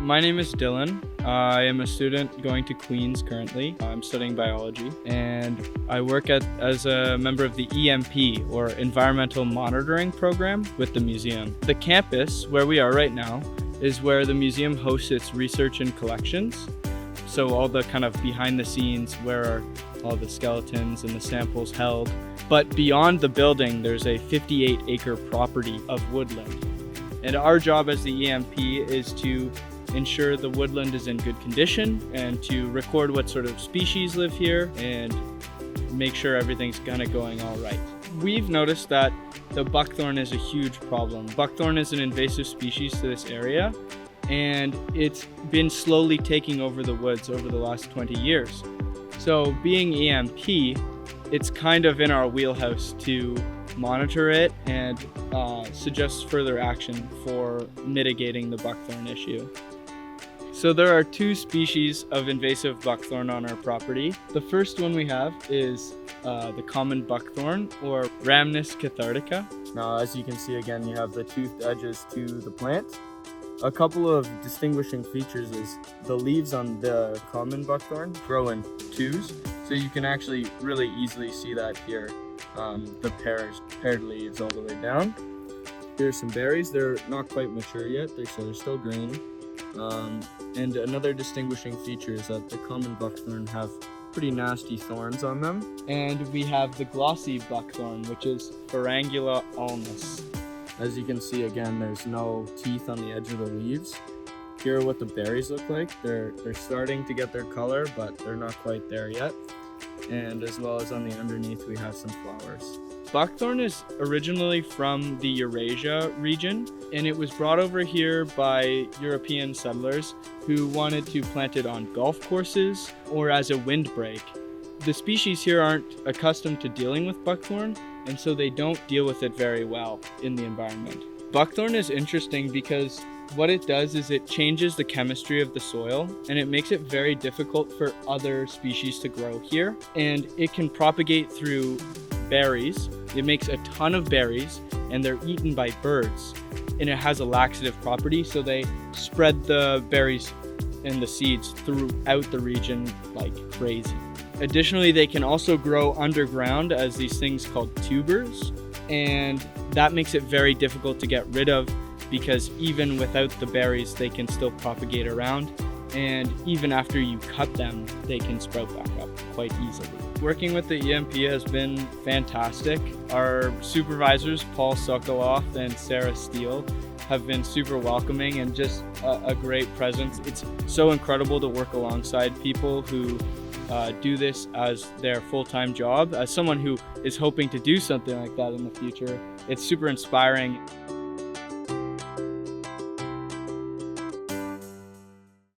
My name is Dylan. I am a student going to Queen's currently. I'm studying biology, and I work as a member of the EMP, or Environmental Monitoring Program, with the museum. The campus, where we are right now, is where the museum hosts its research and collections. So all the kind of behind the scenes, where are all the skeletons and the samples held. But beyond the building, there's a 58-acre property of woodland. And our job as the EMP is to ensure the woodland is in good condition and to record what sort of species live here and make sure everything's kind of going all right. We've noticed that the buckthorn is a huge problem. Buckthorn is an invasive species to this area, and it's been slowly taking over the woods over the last 20 years. So being EMP, it's kind of in our wheelhouse to monitor it and suggest further action for mitigating the buckthorn issue. So there are two species of invasive buckthorn on our property. The first one we have is the common buckthorn, or Rhamnus cathartica. Now, as you can see again, you have the toothed edges to the plant. A couple of distinguishing features is the leaves on the common buckthorn grow in twos, so you can actually really easily see that here. The paired leaves all the way down. Here's some berries. They're not quite mature yet, so they're still green. And another distinguishing feature is that the common buckthorn have pretty nasty thorns on them. And we have the glossy buckthorn, which is Pharangula alnus. As you can see again, there's no teeth on the edge of the leaves. Here are what the berries look like. They're starting to get their color, but they're not quite there yet. And as well as on the underneath, we have some flowers. Buckthorn is originally from the Eurasia region, and it was brought over here by European settlers who wanted to plant it on golf courses or as a windbreak. The species here aren't accustomed to dealing with buckthorn, and so they don't deal with it very well in the environment. Buckthorn is interesting because what it does is it changes the chemistry of the soil, and it makes it very difficult for other species to grow here. And it can propagate through berries. It makes a ton of berries, and they're eaten by birds. And it has a laxative property, so they spread the berries and the seeds throughout the region like crazy. Additionally, they can also grow underground as these things called tubers, and that makes it very difficult to get rid of because even without the berries, they can still propagate around, and even after you cut them, they can sprout back up quite easily. Working with the EMP has been fantastic. Our supervisors, Paul Sokoloff and Sarah Steele, have been super welcoming and just a great presence. It's so incredible to work alongside people who do this as their full-time job. As someone who is hoping to do something like that in the future, it's super inspiring.